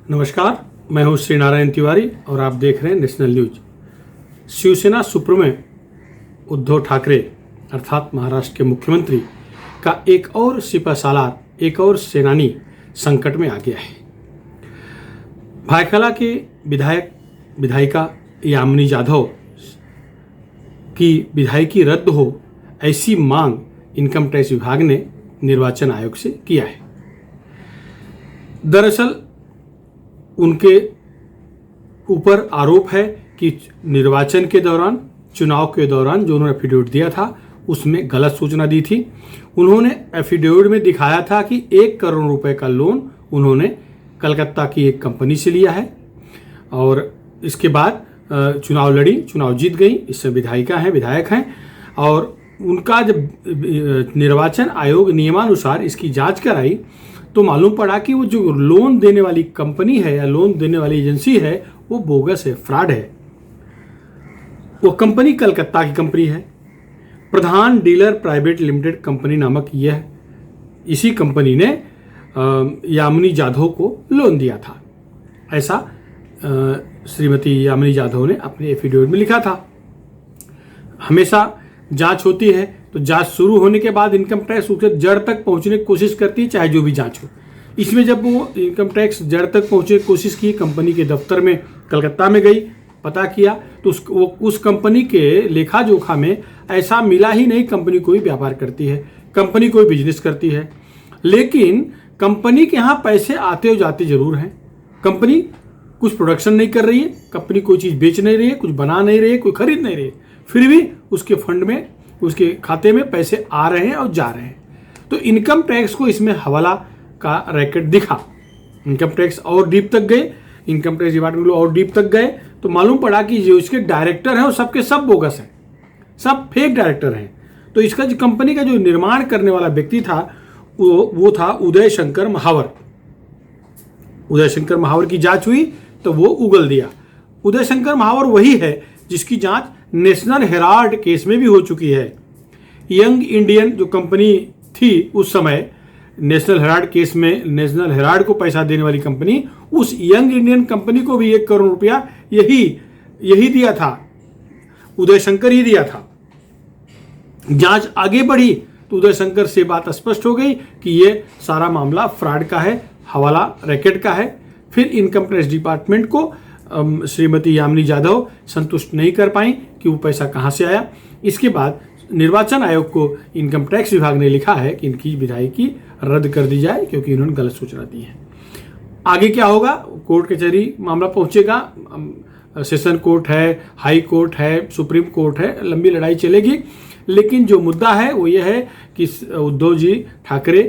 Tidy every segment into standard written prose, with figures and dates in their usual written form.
नमस्कार, मैं हूं श्री नारायण तिवारी और आप देख रहे हैं national news. Shiv Sena supremo Uddhav Thackeray अर्थात महाराष्ट्र के मुख्यमंत्री का एक और सिपहसालार, एक और सेनानी संकट में आ गया है। भायखला के विधायिका यामिनी जाधव की विधायिकी रद्द हो, ऐसी मांग इनकम टैक्स विभाग ने निर्वाचन आयोग से किया है। दरअसल उनके ऊपर आरोप है कि निर्वाचन के दौरान, चुनाव के दौरान जो उन्होंने एफिडेविट दिया था उसमें गलत सूचना दी थी। उन्होंने एफिडेविट में दिखाया था कि 1 करोड़ रुपए का लोन उन्होंने कलकत्ता की एक कंपनी से लिया है और इसके बाद चुनाव लड़ी, चुनाव जीत गई। इससे विधायक हैं और उनका जब निर्वाचन आयोग नियमानुसार इसकी जांच कराई तो मालूम पड़ा कि वो जो लोन देने वाली कंपनी है या लोन देने वाली एजेंसी है वो बोगस है, फ्रॉड है। वो कंपनी कलकत्ता की कंपनी है, प्रधान डीलर प्राइवेट लिमिटेड कंपनी नामक यह इसी कंपनी ने यामिनी जाधव को लोन दिया था। ऐसा श्रीमती यामिनी जाधव ने अपने एफिडेविट में लिखा था। हमेशा जांच होती है तो जांच शुरू होने के बाद इनकम टैक्स उसके जड़ तक पहुंचने की कोशिश करती है, चाहे जो भी जांच हो। इसमें जब वो इनकम टैक्स जड़ तक पहुंचने की कोशिश की, कंपनी के दफ्तर में कलकत्ता में गई, पता किया तो उस कंपनी के लेखा जोखा में ऐसा मिला ही नहीं कंपनी कोई व्यापार करती है, कंपनी कोई बिजनेस करती है। लेकिन कंपनी के यहाँ पैसे आते और जाते जरूर हैं। कंपनी कुछ प्रोडक्शन नहीं कर रही है, कंपनी कोई चीज़ बेच नहीं रही है, कुछ बना नहीं रही है, कोई खरीद नहीं रही है, फिर भी उसके फंड में, उसके खाते में पैसे आ रहे हैं और जा रहे हैं। तो इनकम टैक्स को इसमें हवाला का रैकेट दिखा। इनकम टैक्स और डीप तक गए, इनकम टैक्स डिपार्टमेंट और डीप तक गए तो मालूम पड़ा कि जो इसके डायरेक्टर हैं वो सबके सब बोगस हैं, सब फेक डायरेक्टर हैं। तो इसका जो कंपनी का जो निर्माण करने वाला व्यक्ति था वो था उदय शंकर महावर। उदय शंकर महावर की जांच हुई तो वो उगल दिया। उदय शंकर महावर वही है जिसकी जांच नेशनल हेराल्ड केस में भी हो चुकी है। यंग इंडियन जो कंपनी थी उस समय, नेशनल हेराल्ड केस में नेशनल हेराल्ड को पैसा देने वाली कंपनी, उस यंग इंडियन कंपनी को भी 1 करोड़ रुपया यही दिया था, उदय शंकर ही दिया था। जांच आगे बढ़ी तो उदय शंकर से बात स्पष्ट हो गई कि ये सारा मामला फ्रॉड का है, हवाला रैकेट का है। फिर इनकम टैक्स डिपार्टमेंट को श्रीमती यामिनी जाधव संतुष्ट नहीं कर पाई कि वो पैसा कहाँ से आया। इसके बाद निर्वाचन आयोग को इनकम टैक्स विभाग ने लिखा है कि इनकी विधायिकी रद्द कर दी जाए क्योंकि इन्होंने गलत सूचना दी है। आगे क्या होगा, कोर्ट कचहरी मामला पहुंचेगा, सेशन कोर्ट है, हाई कोर्ट है, सुप्रीम कोर्ट है, लंबी लड़ाई चलेगी। लेकिन जो मुद्दा है वो ये है कि उद्धव जी ठाकरे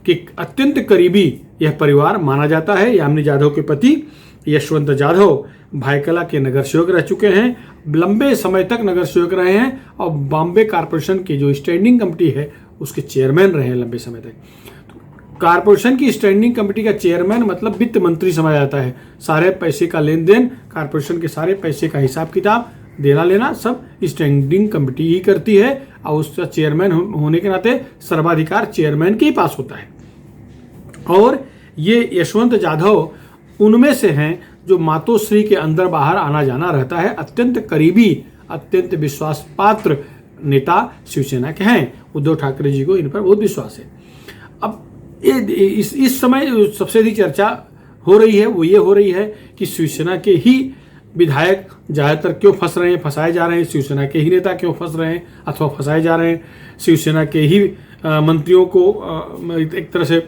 के अत्यंत करीबी यह परिवार माना जाता है। यामिनी जाधव के पति यशवंत जाधव भायखला के नगर सेवक रह चुके हैं, लंबे समय तक नगर सेवक रहे हैं और बॉम्बे कॉरपोरेशन की जो स्टैंडिंग कमेटी है उसके चेयरमैन रहे हैं लंबे समय तक। तो कॉरपोरेशन की स्टैंडिंग कमेटी का चेयरमैन मतलब वित्त मंत्री समझा जाता है। सारे पैसे का लेन देन, कॉरपोरेशन के सारे पैसे का हिसाब किताब, देना लेना सब स्टैंडिंग कमेटी ही करती है और उसका चेयरमैन होने के नाते सर्वाधिकार चेयरमैन के ही पास होता है। और ये यशवंत जाधव उनमें से हैं जो मातोश्री के अंदर बाहर आना जाना रहता है। अत्यंत करीबी, अत्यंत विश्वास पात्र नेता शिवसेना के हैं। उद्धव ठाकरे जी को इन पर बहुत विश्वास है। अब इस समय सबसे अधिक चर्चा हो रही है वो ये हो रही है कि शिवसेना के ही विधायक ज़्यादातर क्यों फंस रहे हैं, फंसाए जा रहे हैं, शिवसेना के ही नेता क्यों फंस रहे हैं अथवा फंसाए जा रहे हैं, शिवसेना के ही मंत्रियों को एक तरह से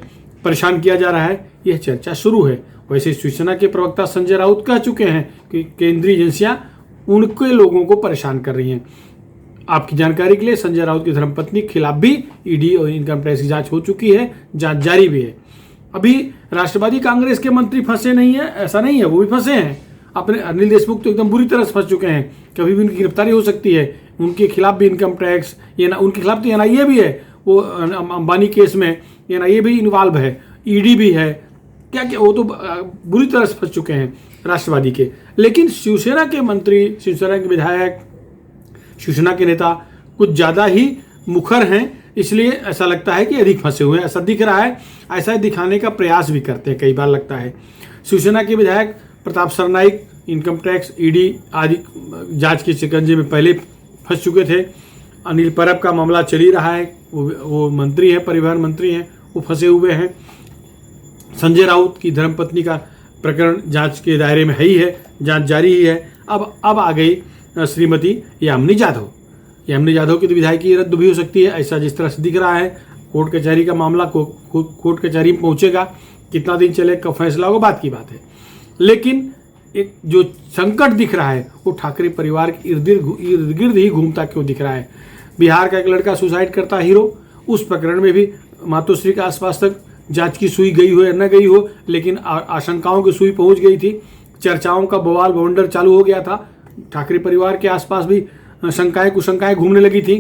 परेशान किया जा रहा है, यह चर्चा शुरू है। वैसे शिवसेना के प्रवक्ता संजय राउत कह चुके हैं कि केंद्रीय एजेंसियां उनके लोगों को परेशान कर रही हैं। आपकी जानकारी के लिए संजय राउत की धर्मपत्नी के खिलाफ भी ईडी और इनकम टैक्स की जांच हो चुकी है, जांच जारी भी है। अभी राष्ट्रवादी कांग्रेस के मंत्री फंसे नहीं है, ऐसा नहीं है, वो भी फंसे हैं। अपने अनिल देशमुख तो एकदम बुरी तरह से फंस चुके हैं, कभी भी उनकी गिरफ्तारी हो सकती है। उनके खिलाफ भी इनकम टैक्स, उनके खिलाफ तो एनआईए भी है, वो अंबानी केस में एनआईए भी इन्वॉल्व है, ईडी भी है। क्या वो तो बुरी तरह से फंस चुके हैं राष्ट्रवादी के। लेकिन शिवसेना के मंत्री, शिवसेना के विधायक, शिवसेना के नेता कुछ ज़्यादा ही मुखर हैं, इसलिए ऐसा लगता है कि अधिक फंसे हुए हैं, ऐसा दिख रहा है। ऐसा दिखाने का प्रयास भी करते हैं कई बार, लगता है। शिवसेना के विधायक Pratap Sarnaik income tax, ED आदि जांच के शिकंजे में पहले फंस चुके थे। अनिल परब का मामला चल ही रहा है, वो मंत्री है, परिवहन मंत्री हैं, वो फंसे हुए हैं। संजय राउत की धर्मपत्नी का प्रकरण जांच के दायरे में है ही है, जांच जारी ही है। अब आ गई श्रीमती यामिनी जाधव। यामिनी जाधव की तो विधायकी रद्द भी हो सकती है, ऐसा जिस तरह से दिख रहा है। कोर्ट कचहरी का मामला कोर्ट कचहरी में पहुंचेगा, कितना दिन चले, कब फैसला होगा, बात की बात है। लेकिन एक जो संकट दिख रहा है वो ठाकरे परिवार के इर्द गिर्द ही घूमता क्यों दिख रहा है। बिहार का एक लड़का सुसाइड करता हीरो, उस प्रकरण में भी मातोश्री के आसपास तक जांच की सुई गई हो या न गई हो, लेकिन आशंकाओं की सुई पहुंच गई थी। चर्चाओं का बवाल बवंडर चालू हो गया था। ठाकरे परिवार के आसपास भी शंकाएं कुशंकाएं घूमने लगी थी।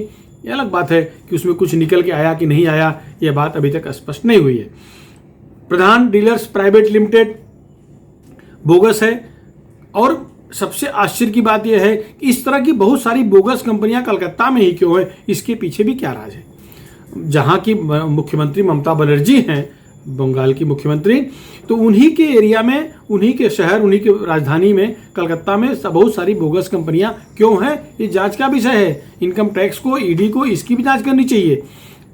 ये अलग बात है कि उसमें कुछ निकल के आया कि नहीं आया, यह बात अभी तक स्पष्ट नहीं हुई है। प्रधान डीलर्स प्राइवेट लिमिटेड बोगस है, और सबसे आश्चर्य की बात यह है कि इस तरह की बहुत सारी बोगस कंपनियां कलकत्ता में ही क्यों है, इसके पीछे भी क्या राज है। जहां की मुख्यमंत्री ममता बनर्जी हैं, बंगाल की मुख्यमंत्री, तो उन्हीं के एरिया में, उन्हीं के शहर, उन्हीं के राजधानी में कलकत्ता में बहुत सारी बोगस कंपनियां क्यों हैं, ये जांच का विषय है। इनकम टैक्स को, ईडी को इसकी भी जांच करनी चाहिए।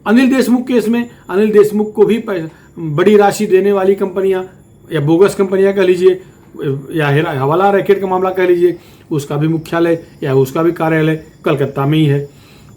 अनिल देशमुख केस में अनिल देशमुख को भी बड़ी राशि देने वाली कंपनियां या बोगस कंपनियां कह लीजिए, या हवाला रैकेट का मामला कह लीजिए, उसका भी मुख्यालय या उसका भी कार्यालय कलकत्ता में ही है।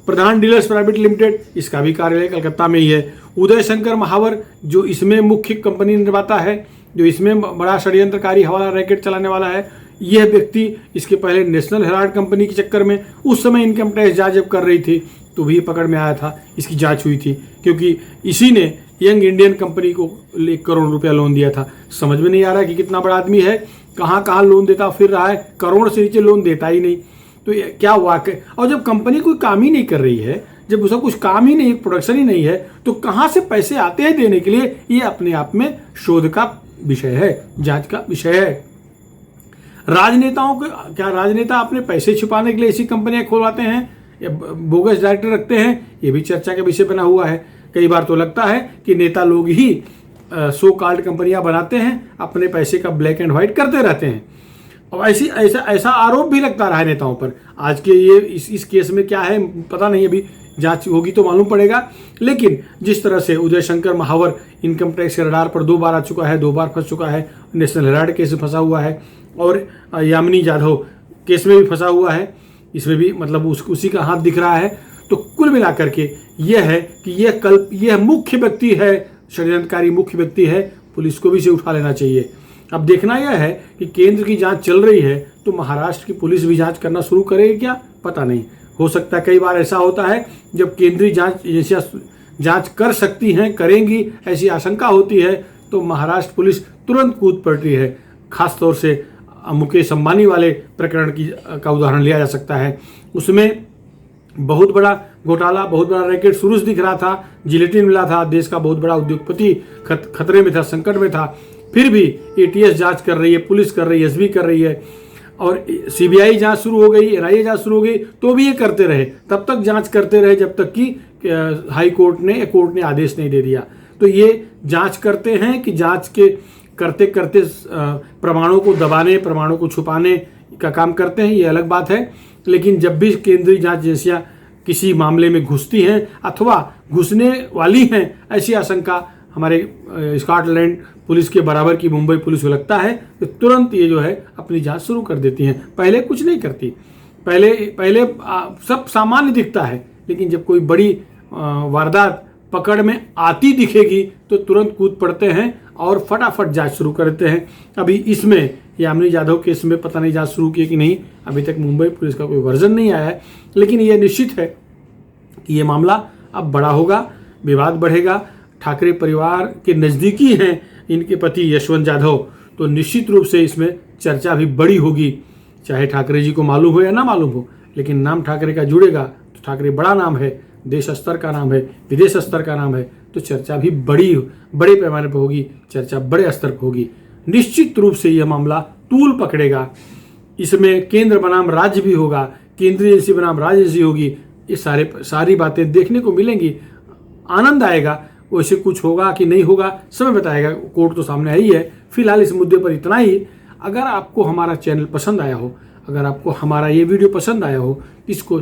प्रधान डीलर्स प्राइवेट लिमिटेड, इसका भी कार्यालय कलकत्ता में ही है। उदय शंकर महावर जो इसमें मुख्य कंपनी निर्माता है, जो इसमें बड़ा षड्यंत्रकारी हवाला रैकेट चलाने वाला है, यह व्यक्ति इसके पहले नेशनल हेराल्ड कंपनी के चक्कर में उस समय इनकम टैक्स जांच जब कर रही थी तो भी पकड़ में आया था, इसकी जांच हुई थी, क्योंकि इसी ने यंग इंडियन कंपनी को 1 करोड़ रुपया लोन दिया था। समझ में नहीं आ रहा कि कितना बड़ा आदमी है, कहाँ कहाँ लोन देता फिर रहा है, करोड़ से नीचे लोन देता ही नहीं। तो क्या वाकई, और जब कंपनी कोई काम ही नहीं कर रही है, जब उसका कुछ काम ही नहीं, प्रोडक्शन ही नहीं है, तो कहाँ से पैसे आते हैं देने के लिए, ये अपने आप में शोध का विषय है, जांच का विषय है। राजनेताओं को क्या, राजनेता अपने पैसे छुपाने के लिए ऐसी कंपनियां खोलवाते हैं या बोगस डायरेक्टर रखते हैं, ये भी चर्चा का विषय बना हुआ है। कई बार तो लगता है कि नेता लोग ही सो कॉल्ड कंपनियां बनाते हैं, अपने पैसे का ब्लैक एंड व्हाइट करते रहते हैं, और ऐसा आरोप भी लगता रहा है नेताओं पर। आज के ये इस केस में क्या है पता नहीं, अभी जांच होगी तो मालूम पड़ेगा। लेकिन जिस तरह से उदय शंकर महावर इनकम टैक्स के रडार पर 2 बार आ चुका है, 2 बार फंस चुका है, नेशनल हेराल्ड केस में फंसा हुआ है, और यामिनी जाधव केस में भी फंसा हुआ है, इसमें भी मतलब उसी का हाथ दिख रहा है। तो कुल मिलाकर के यह है कि यह मुख्य व्यक्ति है, षड्यंत्रकारी मुख्य व्यक्ति है, पुलिस को भी इसे उठा लेना चाहिए। अब देखना यह है कि केंद्र की जांच चल रही है तो महाराष्ट्र की पुलिस भी जांच करना शुरू करेगी क्या, पता नहीं। हो सकता है, कई बार ऐसा होता है जब केंद्रीय जांच एजेंसियां जांच कर सकती हैं, करेंगी, ऐसी आशंका होती है, तो महाराष्ट्र पुलिस तुरंत कूद पड़ती है। खासतौर से मुकेश अंबानी वाले प्रकरण का उदाहरण लिया जा सकता है। उसमें बहुत बड़ा घोटाला, बहुत बड़ा रैकेट शुरू से दिख रहा था, जिलेटिन मिला था, देश का बहुत बड़ा उद्योगपति खतरे में था, संकट में था, फिर भी एटीएस जांच कर रही है, पुलिस कर रही है, एसबी कर रही है, और सीबीआई जांच शुरू हो गई, एनआईए जांच शुरू हो गई, तो भी ये करते रहे, तब तक जांच करते रहे जब तक कि हाई कोर्ट ने, कोर्ट ने आदेश नहीं दे दिया। तो ये जांच करते हैं कि जांच के करते करते प्रमाणों को दबाने, प्रमाणों को छुपाने का काम करते हैं, ये अलग बात है। लेकिन जब भी केंद्रीय जांच एजेंसियां किसी मामले में घुसती हैं अथवा घुसने वाली हैं, ऐसी आशंका हमारे स्कॉटलैंड पुलिस के बराबर की मुंबई पुलिस को लगता है, तो तुरंत ये जो है अपनी जांच शुरू कर देती हैं। पहले कुछ नहीं करती, पहले सब सामान्य दिखता है, लेकिन जब कोई बड़ी वारदात पकड़ में आती दिखेगी तो तुरंत कूद पड़ते हैं और फटाफट जांच शुरू कर देते हैं। अभी इसमें यामिनी जाधव केस में पता नहीं जांच शुरू की कि नहीं, अभी तक मुंबई पुलिस का कोई वर्जन नहीं आया है, लेकिन यह निश्चित है कि ये मामला अब बड़ा होगा, विवाद बढ़ेगा। ठाकरे परिवार के नज़दीकी हैं इनके पति यशवंत जाधव, तो निश्चित रूप से इसमें चर्चा भी बड़ी होगी, चाहे ठाकरे जी को मालूम हो या ना मालूम हो, लेकिन नाम ठाकरे का जुड़ेगा तो ठाकरे बड़ा नाम है, देश स्तर का नाम है, विदेश स्तर का नाम है, तो चर्चा भी बड़े पैमाने पर होगी, चर्चा बड़े स्तर पर होगी। निश्चित रूप से यह मामला तूल पकड़ेगा, इसमें केंद्र बनाम राज्य भी होगा, केंद्रीय एजेंसी बनाम राज्य एजेंसी होगी, ये सारी बातें देखने को मिलेंगी, आनंद आएगा। वैसे कुछ होगा कि नहीं होगा, समय बताएगा, कोर्ट तो सामने आई है। फिलहाल इस मुद्दे पर इतना ही। अगर आपको हमारा चैनल पसंद आया हो, अगर आपको हमारा ये वीडियो पसंद आया हो, इसको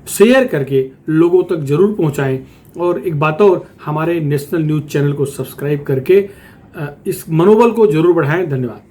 शेयर करके लोगों तक जरूर पहुंचाएं। और एक बात और, हमारे नेशनल न्यूज़ चैनल को सब्सक्राइब करके इस मनोबल को जरूर बढ़ाएं। धन्यवाद।